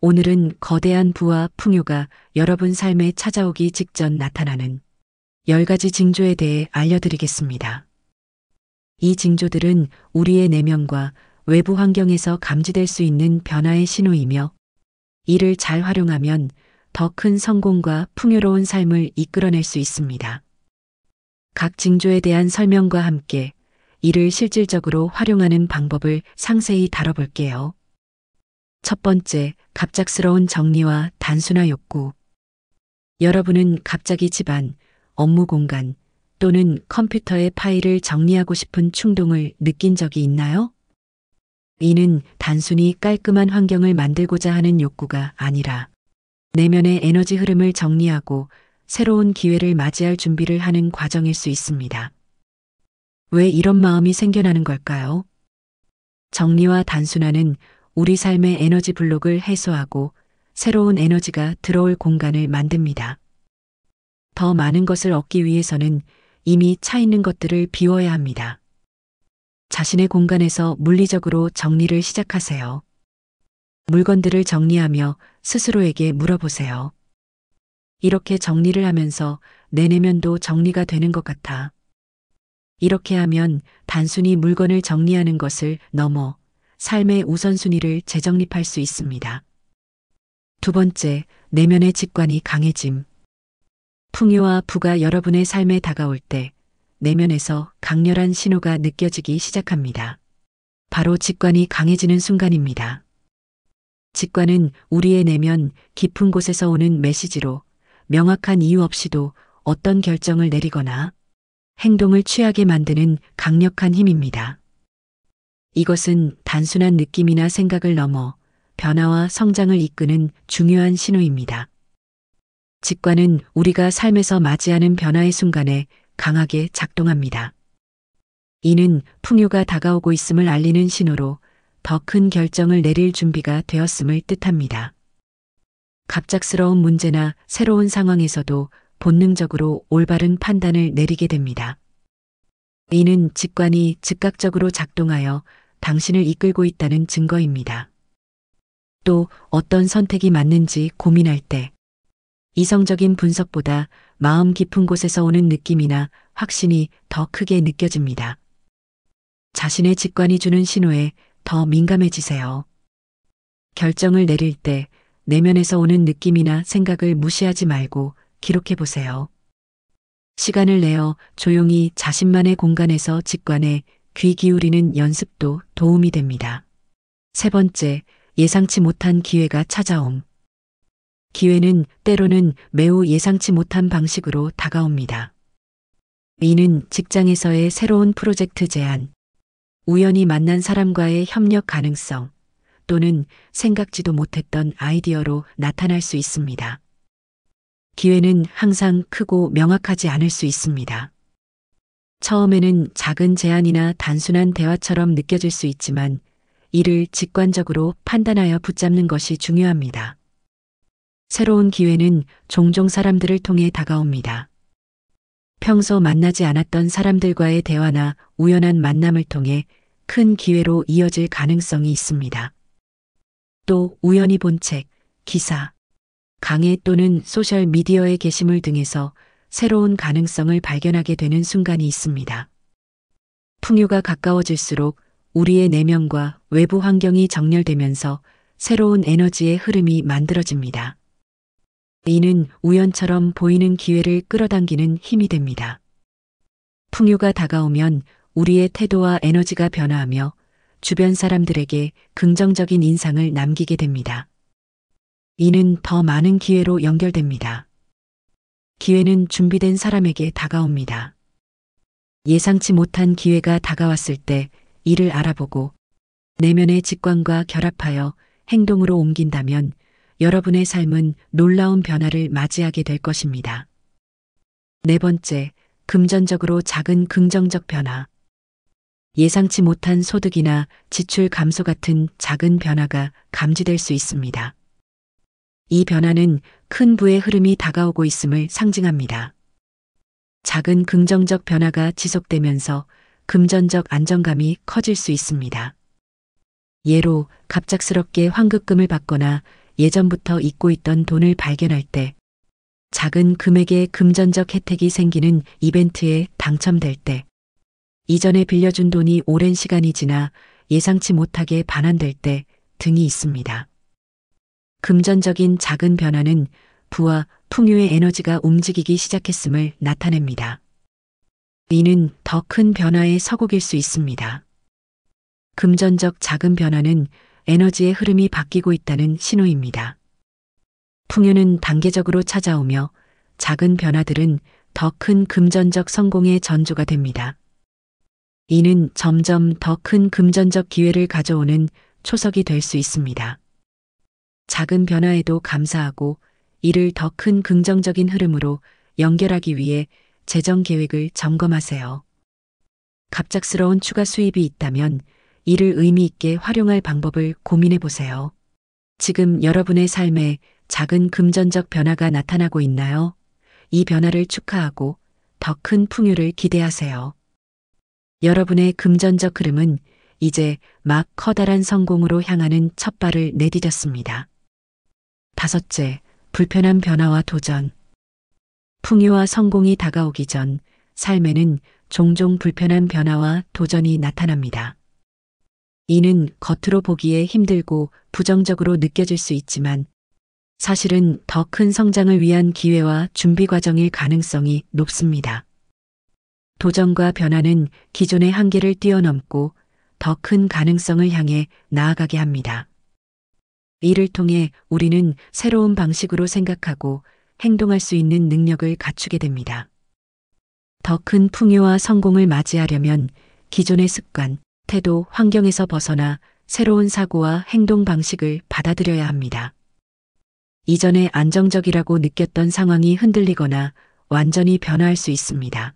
오늘은 거대한 부와 풍요가 여러분 삶에 찾아오기 직전 나타나는 10가지 징조에 대해 알려드리겠습니다. 이 징조들은 우리의 내면과 외부 환경에서 감지될 수 있는 변화의 신호이며, 이를 잘 활용하면 더 큰 성공과 풍요로운 삶을 이끌어낼 수 있습니다. 각 징조에 대한 설명과 함께 이를 실질적으로 활용하는 방법을 상세히 다뤄볼게요. 첫 번째, 갑작스러운 정리와 단순화 욕구. 여러분은 갑자기 집안, 업무 공간 또는 컴퓨터의 파일을 정리하고 싶은 충동을 느낀 적이 있나요? 이는 단순히 깔끔한 환경을 만들고자 하는 욕구가 아니라 내면의 에너지 흐름을 정리하고 새로운 기회를 맞이할 준비를 하는 과정일 수 있습니다. 왜 이런 마음이 생겨나는 걸까요? 정리와 단순화는 우리 삶의 에너지 블록을 해소하고 새로운 에너지가 들어올 공간을 만듭니다. 더 많은 것을 얻기 위해서는 이미 차 있는 것들을 비워야 합니다. 자신의 공간에서 물리적으로 정리를 시작하세요. 물건들을 정리하며 스스로에게 물어보세요. 이렇게 정리를 하면서 내 내면도 정리가 되는 것 같아. 이렇게 하면 단순히 물건을 정리하는 것을 넘어 삶의 우선순위를 재정립할 수 있습니다. 두 번째, 내면의 직관이 강해짐. 풍요와 부가 여러분의 삶에 다가올 때 내면에서 강렬한 신호가 느껴지기 시작합니다. 바로 직관이 강해지는 순간입니다. 직관은 우리의 내면 깊은 곳에서 오는 메시지로 명확한 이유 없이도 어떤 결정을 내리거나 행동을 취하게 만드는 강력한 힘입니다. 이것은 단순한 느낌이나 생각을 넘어 변화와 성장을 이끄는 중요한 신호입니다. 직관은 우리가 삶에서 맞이하는 변화의 순간에 강하게 작동합니다. 이는 풍요가 다가오고 있음을 알리는 신호로 더 큰 결정을 내릴 준비가 되었음을 뜻합니다. 갑작스러운 문제나 새로운 상황에서도 본능적으로 올바른 판단을 내리게 됩니다. 이는 직관이 즉각적으로 작동하여 당신을 이끌고 있다는 증거입니다. 또 어떤 선택이 맞는지 고민할 때 이성적인 분석보다 마음 깊은 곳에서 오는 느낌이나 확신이 더 크게 느껴집니다. 자신의 직관이 주는 신호에 더 민감해지세요. 결정을 내릴 때 내면에서 오는 느낌이나 생각을 무시하지 말고 기록해 보세요. 시간을 내어 조용히 자신만의 공간에서 직관에 귀 기울이는 연습도 도움이 됩니다. 세 번째, 예상치 못한 기회가 찾아옴. 기회는 때로는 매우 예상치 못한 방식으로 다가옵니다. 이는 직장에서의 새로운 프로젝트 제안, 우연히 만난 사람과의 협력 가능성, 또는 생각지도 못했던 아이디어로 나타날 수 있습니다. 기회는 항상 크고 명확하지 않을 수 있습니다. 처음에는 작은 제안이나 단순한 대화처럼 느껴질 수 있지만, 이를 직관적으로 판단하여 붙잡는 것이 중요합니다. 새로운 기회는 종종 사람들을 통해 다가옵니다. 평소 만나지 않았던 사람들과의 대화나 우연한 만남을 통해 큰 기회로 이어질 가능성이 있습니다. 또 우연히 본 책, 기사, 강의 또는 소셜 미디어의 게시물 등에서 새로운 가능성을 발견하게 되는 순간이 있습니다. 풍요가 가까워질수록 우리의 내면과 외부 환경이 정렬되면서 새로운 에너지의 흐름이 만들어집니다. 이는 우연처럼 보이는 기회를 끌어당기는 힘이 됩니다. 풍요가 다가오면 우리의 태도와 에너지가 변화하며 주변 사람들에게 긍정적인 인상을 남기게 됩니다. 이는 더 많은 기회로 연결됩니다. 기회는 준비된 사람에게 다가옵니다. 예상치 못한 기회가 다가왔을 때 이를 알아보고 내면의 직관과 결합하여 행동으로 옮긴다면 여러분의 삶은 놀라운 변화를 맞이하게 될 것입니다. 네 번째, 금전적으로 작은 긍정적 변화. 예상치 못한 소득이나 지출 감소 같은 작은 변화가 감지될 수 있습니다. 이 변화는 큰 부의 흐름이 다가오고 있음을 상징합니다. 작은 긍정적 변화가 지속되면서 금전적 안정감이 커질 수 있습니다. 예로 갑작스럽게 환급금을 받거나 예전부터 잊고 있던 돈을 발견할 때, 작은 금액의 금전적 혜택이 생기는 이벤트에 당첨될 때, 이전에 빌려준 돈이 오랜 시간이 지나 예상치 못하게 반환될 때 등이 있습니다. 금전적인 작은 변화는 부와 풍요의 에너지가 움직이기 시작했음을 나타냅니다. 이는 더 큰 변화의 서곡일 수 있습니다. 금전적 작은 변화는 에너지의 흐름이 바뀌고 있다는 신호입니다. 풍요는 단계적으로 찾아오며 작은 변화들은 더 큰 금전적 성공의 전조가 됩니다. 이는 점점 더 큰 금전적 기회를 가져오는 초석이 될 수 있습니다. 작은 변화에도 감사하고 이를 더 큰 긍정적인 흐름으로 연결하기 위해 재정 계획을 점검하세요. 갑작스러운 추가 수입이 있다면 이를 의미 있게 활용할 방법을 고민해 보세요. 지금 여러분의 삶에 작은 금전적 변화가 나타나고 있나요? 이 변화를 축하하고 더 큰 풍요를 기대하세요. 여러분의 금전적 흐름은 이제 막 커다란 성공으로 향하는 첫 발을 내디뎠습니다. 5째, 불편한 변화와 도전. 풍요와 성공이 다가오기 전 삶에는 종종 불편한 변화와 도전이 나타납니다. 이는 겉으로 보기에 힘들고 부정적으로 느껴질 수 있지만 사실은 더 큰 성장을 위한 기회와 준비 과정일 가능성이 높습니다. 도전과 변화는 기존의 한계를 뛰어넘고 더 큰 가능성을 향해 나아가게 합니다. 이를 통해 우리는 새로운 방식으로 생각하고 행동할 수 있는 능력을 갖추게 됩니다. 더 큰 풍요와 성공을 맞이하려면 기존의 습관, 태도, 환경에서 벗어나 새로운 사고와 행동 방식을 받아들여야 합니다. 이전에 안정적이라고 느꼈던 상황이 흔들리거나 완전히 변화할 수 있습니다.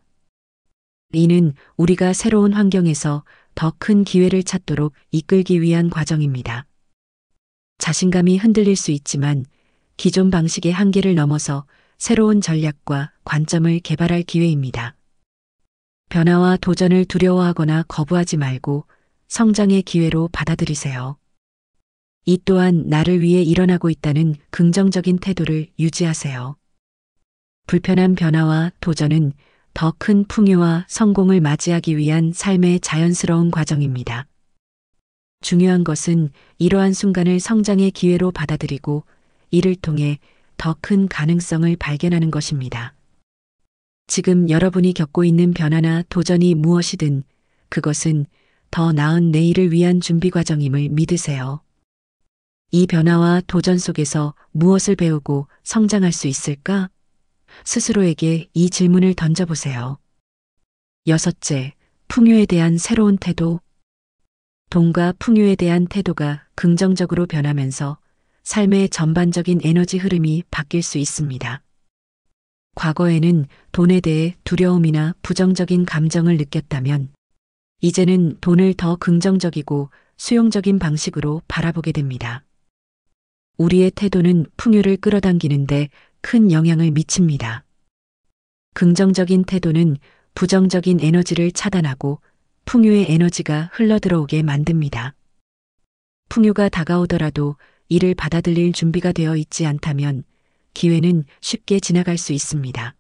이는 우리가 새로운 환경에서 더 큰 기회를 찾도록 이끌기 위한 과정입니다. 자신감이 흔들릴 수 있지만 기존 방식의 한계를 넘어서 새로운 전략과 관점을 개발할 기회입니다. 변화와 도전을 두려워하거나 거부하지 말고 성장의 기회로 받아들이세요. 이 또한 나를 위해 일어나고 있다는 긍정적인 태도를 유지하세요. 불편한 변화와 도전은 더 큰 풍요와 성공을 맞이하기 위한 삶의 자연스러운 과정입니다. 중요한 것은 이러한 순간을 성장의 기회로 받아들이고 이를 통해 더 큰 가능성을 발견하는 것입니다. 지금 여러분이 겪고 있는 변화나 도전이 무엇이든 그것은 더 나은 내일을 위한 준비 과정임을 믿으세요. 이 변화와 도전 속에서 무엇을 배우고 성장할 수 있을까? 스스로에게 이 질문을 던져보세요. 6째, 풍요에 대한 새로운 태도. 돈과 풍요에 대한 태도가 긍정적으로 변하면서 삶의 전반적인 에너지 흐름이 바뀔 수 있습니다. 과거에는 돈에 대해 두려움이나 부정적인 감정을 느꼈다면 이제는 돈을 더 긍정적이고 수용적인 방식으로 바라보게 됩니다. 우리의 태도는 풍요를 끌어당기는데 큰 영향을 미칩니다. 긍정적인 태도는 부정적인 에너지를 차단하고 풍요의 에너지가 흘러들어오게 만듭니다. 풍요가 다가오더라도 이를 받아들일 준비가 되어 있지 않다면 기회는 쉽게 지나갈 수 있습니다.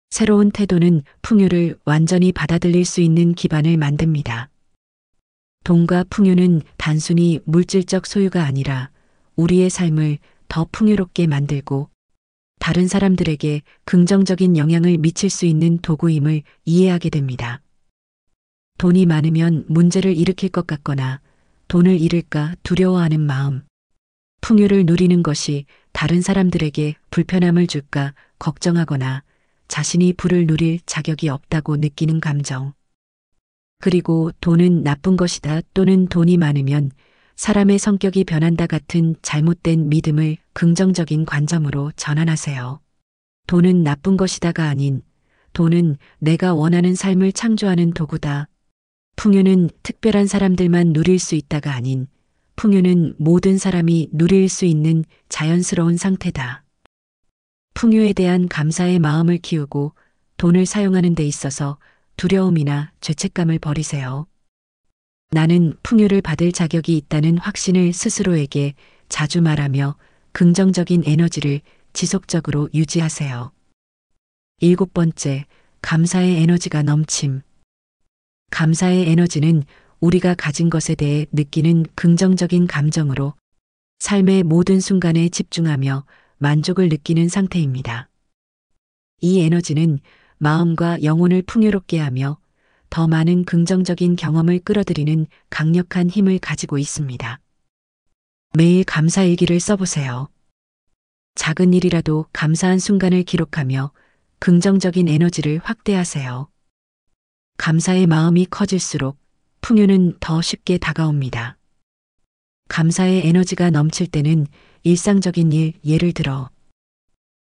새로운 태도는 풍요를 완전히 받아들일 수 있는 기반을 만듭니다. 돈과 풍요는 단순히 물질적 소유가 아니라 우리의 삶을 더 풍요롭게 만들고 다른 사람들에게 긍정적인 영향을 미칠 수 있는 도구임을 이해하게 됩니다. 돈이 많으면 문제를 일으킬 것 같거나 돈을 잃을까 두려워하는 마음, 풍요를 누리는 것이 다른 사람들에게 불편함을 줄까 걱정하거나 자신이 부를 누릴 자격이 없다고 느끼는 감정. 그리고 돈은 나쁜 것이다 또는 돈이 많으면 사람의 성격이 변한다 같은 잘못된 믿음을 긍정적인 관점으로 전환하세요. 돈은 나쁜 것이다가 아닌 돈은 내가 원하는 삶을 창조하는 도구다. 풍요는 특별한 사람들만 누릴 수 있다가 아닌 풍요는 모든 사람이 누릴 수 있는 자연스러운 상태다. 풍요에 대한 감사의 마음을 키우고 돈을 사용하는 데 있어서 두려움이나 죄책감을 버리세요. 나는 풍요를 받을 자격이 있다는 확신을 스스로에게 자주 말하며 긍정적인 에너지를 지속적으로 유지하세요. 7번째, 감사의 에너지가 넘침. 감사의 에너지는 우리가 가진 것에 대해 느끼는 긍정적인 감정으로 삶의 모든 순간에 집중하며 만족을 느끼는 상태입니다. 이 에너지는 마음과 영혼을 풍요롭게 하며 더 많은 긍정적인 경험을 끌어들이는 강력한 힘을 가지고 있습니다. 매일 감사일기를 써보세요. 작은 일이라도 감사한 순간을 기록하며 긍정적인 에너지를 확대하세요. 감사의 마음이 커질수록 풍요는 더 쉽게 다가옵니다. 감사의 에너지가 넘칠 때는 일상적인 일, 예를 들어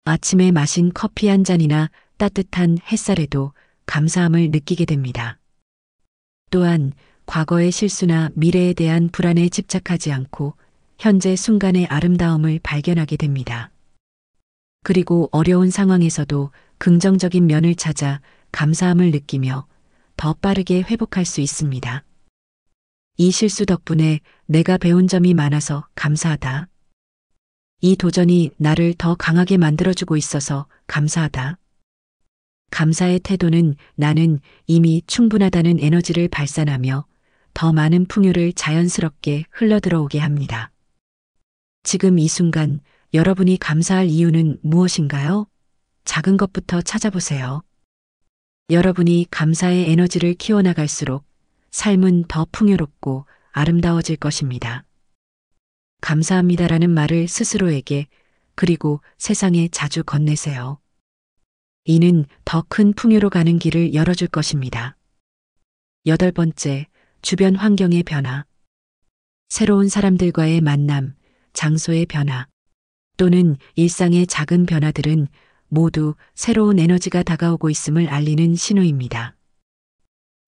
아침에 마신 커피 한 잔이나 따뜻한 햇살에도 감사함을 느끼게 됩니다. 또한 과거의 실수나 미래에 대한 불안에 집착하지 않고 현재 순간의 아름다움을 발견하게 됩니다. 그리고 어려운 상황에서도 긍정적인 면을 찾아 감사함을 느끼며 더 빠르게 회복할 수 있습니다. 이 실수 덕분에 내가 배운 점이 많아서 감사하다. 이 도전이 나를 더 강하게 만들어주고 있어서 감사하다. 감사의 태도는 나는 이미 충분하다는 에너지를 발산하며 더 많은 풍요를 자연스럽게 흘러들어오게 합니다. 지금 이 순간 여러분이 감사할 이유는 무엇인가요? 작은 것부터 찾아보세요. 여러분이 감사의 에너지를 키워나갈수록 삶은 더 풍요롭고 아름다워질 것입니다. 감사합니다라는 말을 스스로에게 그리고 세상에 자주 건네세요. 이는 더 큰 풍요로 가는 길을 열어줄 것입니다. 8번째, 주변 환경의 변화. 새로운 사람들과의 만남, 장소의 변화, 또는 일상의 작은 변화들은 모두 새로운 에너지가 다가오고 있음을 알리는 신호입니다.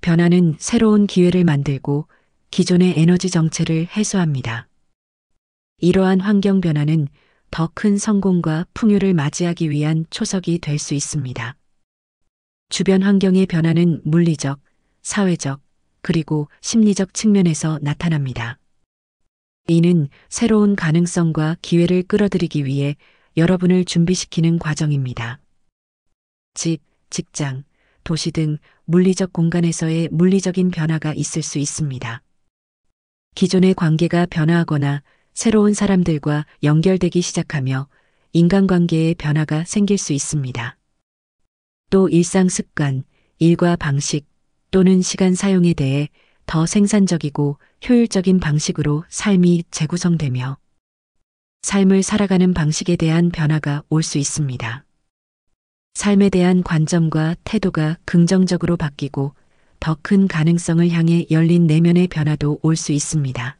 변화는 새로운 기회를 만들고 기존의 에너지 정체를 해소합니다. 이러한 환경 변화는 더 큰 성공과 풍요를 맞이하기 위한 초석이 될 수 있습니다. 주변 환경의 변화는 물리적, 사회적, 그리고 심리적 측면에서 나타납니다. 이는 새로운 가능성과 기회를 끌어들이기 위해 여러분을 준비시키는 과정입니다. 집, 직장, 도시 등 물리적 공간에서의 물리적인 변화가 있을 수 있습니다. 기존의 관계가 변화하거나 새로운 사람들과 연결되기 시작하며 인간관계의 변화가 생길 수 있습니다. 또 일상 습관, 일과 방식 또는 시간 사용에 대해 더 생산적이고 효율적인 방식으로 삶이 재구성되며 삶을 살아가는 방식에 대한 변화가 올 수 있습니다. 삶에 대한 관점과 태도가 긍정적으로 바뀌고 더 큰 가능성을 향해 열린 내면의 변화도 올 수 있습니다.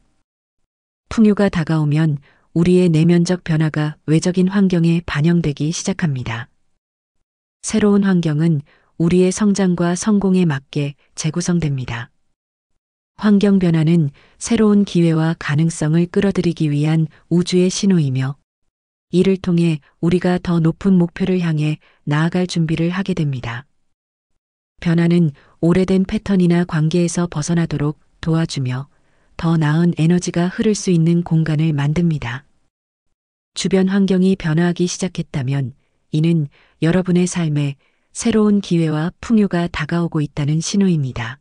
풍요가 다가오면 우리의 내면적 변화가 외적인 환경에 반영되기 시작합니다. 새로운 환경은 우리의 성장과 성공에 맞게 재구성됩니다. 환경 변화는 새로운 기회와 가능성을 끌어들이기 위한 우주의 신호이며 이를 통해 우리가 더 높은 목표를 향해 나아갈 준비를 하게 됩니다. 변화는 오래된 패턴이나 관계에서 벗어나도록 도와주며 더 나은 에너지가 흐를 수 있는 공간을 만듭니다. 주변 환경이 변화하기 시작했다면 이는 여러분의 삶에 새로운 기회와 풍요가 다가오고 있다는 신호입니다.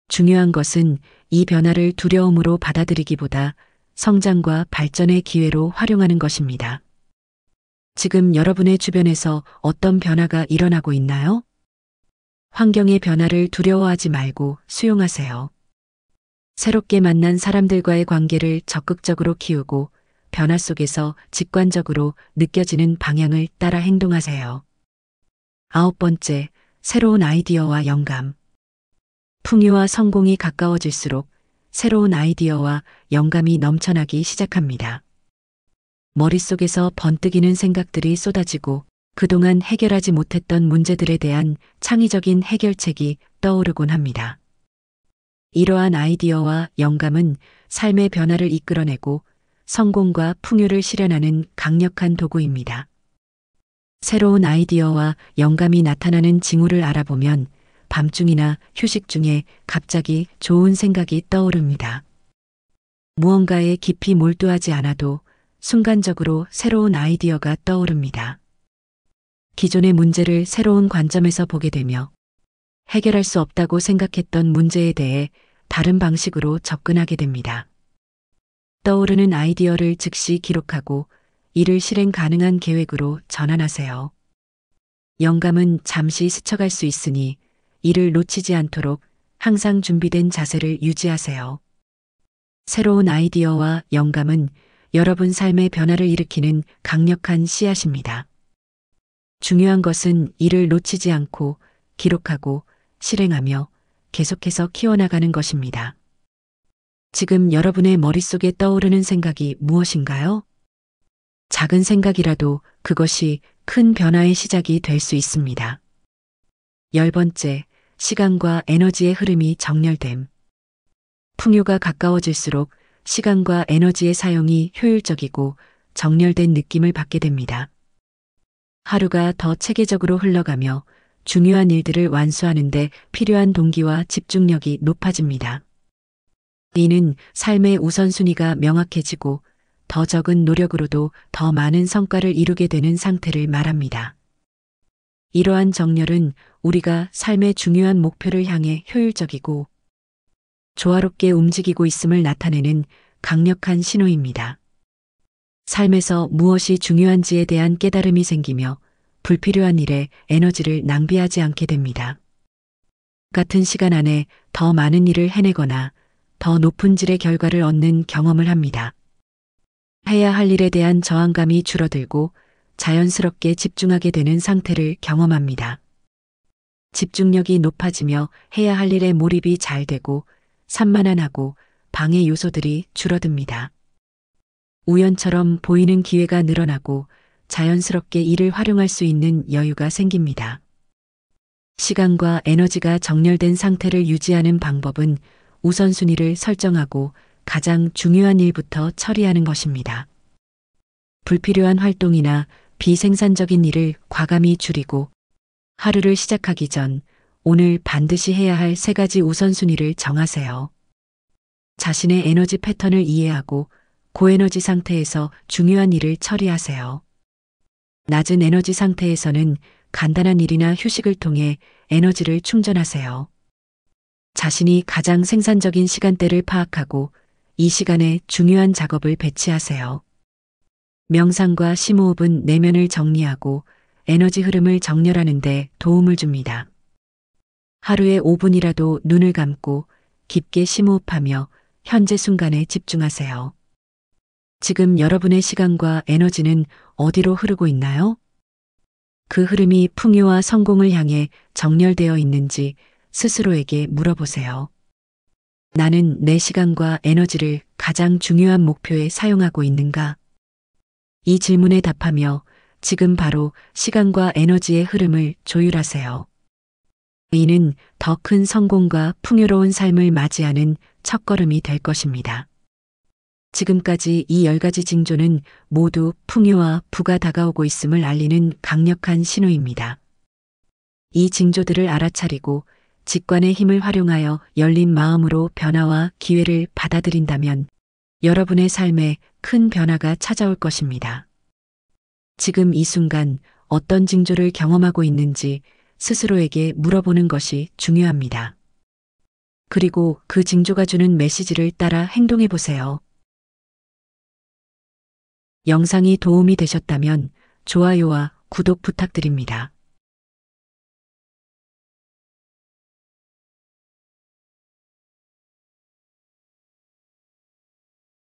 중요한 것은 이 변화를 두려움으로 받아들이기보다 성장과 발전의 기회로 활용하는 것입니다. 지금 여러분의 주변에서 어떤 변화가 일어나고 있나요? 환경의 변화를 두려워하지 말고 수용하세요. 새롭게 만난 사람들과의 관계를 적극적으로 키우고 변화 속에서 직관적으로 느껴지는 방향을 따라 행동하세요. 9번째, 새로운 아이디어와 영감. 풍요와 성공이 가까워질수록 새로운 아이디어와 영감이 넘쳐나기 시작합니다. 머릿속에서 번뜩이는 생각들이 쏟아지고 그동안 해결하지 못했던 문제들에 대한 창의적인 해결책이 떠오르곤 합니다. 이러한 아이디어와 영감은 삶의 변화를 이끌어내고 성공과 풍요를 실현하는 강력한 도구입니다. 새로운 아이디어와 영감이 나타나는 징후를 알아보면 밤중이나 휴식 중에 갑자기 좋은 생각이 떠오릅니다. 무언가에 깊이 몰두하지 않아도 순간적으로 새로운 아이디어가 떠오릅니다. 기존의 문제를 새로운 관점에서 보게 되며 해결할 수 없다고 생각했던 문제에 대해 다른 방식으로 접근하게 됩니다. 떠오르는 아이디어를 즉시 기록하고 이를 실행 가능한 계획으로 전환하세요. 영감은 잠시 스쳐갈 수 있으니 이를 놓치지 않도록 항상 준비된 자세를 유지하세요. 새로운 아이디어와 영감은 여러분 삶의 변화를 일으키는 강력한 씨앗입니다. 중요한 것은 이를 놓치지 않고 기록하고 실행하며 계속해서 키워나가는 것입니다. 지금 여러분의 머릿속에 떠오르는 생각이 무엇인가요? 작은 생각이라도 그것이 큰 변화의 시작이 될 수 있습니다. 10번째, 시간과 에너지의 흐름이 정렬됨. 풍요가 가까워질수록 시간과 에너지의 사용이 효율적이고 정렬된 느낌을 받게 됩니다. 하루가 더 체계적으로 흘러가며 중요한 일들을 완수하는 데 필요한 동기와 집중력이 높아집니다. 이는 삶의 우선순위가 명확해지고 더 적은 노력으로도 더 많은 성과를 이루게 되는 상태를 말합니다. 이러한 정렬은 우리가 삶의 중요한 목표를 향해 효율적이고 조화롭게 움직이고 있음을 나타내는 강력한 신호입니다. 삶에서 무엇이 중요한지에 대한 깨달음이 생기며 불필요한 일에 에너지를 낭비하지 않게 됩니다. 같은 시간 안에 더 많은 일을 해내거나 더 높은 질의 결과를 얻는 경험을 합니다. 해야 할 일에 대한 저항감이 줄어들고 자연스럽게 집중하게 되는 상태를 경험합니다. 집중력이 높아지며 해야 할 일에 몰입이 잘 되고 산만하고 방해 요소들이 줄어듭니다. 우연처럼 보이는 기회가 늘어나고 자연스럽게 이를 활용할 수 있는 여유가 생깁니다. 시간과 에너지가 정렬된 상태를 유지하는 방법은 우선순위를 설정하고 가장 중요한 일부터 처리하는 것입니다. 불필요한 활동이나 비생산적인 일을 과감히 줄이고 하루를 시작하기 전 오늘 반드시 해야 할 3가지 우선순위를 정하세요. 자신의 에너지 패턴을 이해하고 고에너지 상태에서 중요한 일을 처리하세요. 낮은 에너지 상태에서는 간단한 일이나 휴식을 통해 에너지를 충전하세요. 자신이 가장 생산적인 시간대를 파악하고 이 시간에 중요한 작업을 배치하세요. 명상과 심호흡은 내면을 정리하고 에너지 흐름을 정렬하는 데 도움을 줍니다. 하루에 5분이라도 눈을 감고 깊게 심호흡하며 현재 순간에 집중하세요. 지금 여러분의 시간과 에너지는 어디로 흐르고 있나요? 그 흐름이 풍요와 성공을 향해 정렬되어 있는지 스스로에게 물어보세요. 나는 내 시간과 에너지를 가장 중요한 목표에 사용하고 있는가? 이 질문에 답하며 지금 바로 시간과 에너지의 흐름을 조율하세요. 이는 더 큰 성공과 풍요로운 삶을 맞이하는 첫걸음이 될 것입니다. 지금까지 이 10가지 징조는 모두 풍요와 부가 다가오고 있음을 알리는 강력한 신호입니다. 이 징조들을 알아차리고 직관의 힘을 활용하여 열린 마음으로 변화와 기회를 받아들인다면 여러분의 삶에 큰 변화가 찾아올 것입니다. 지금 이 순간 어떤 징조를 경험하고 있는지 스스로에게 물어보는 것이 중요합니다. 그리고 그 징조가 주는 메시지를 따라 행동해 보세요. 영상이 도움이 되셨다면 좋아요와 구독 부탁드립니다.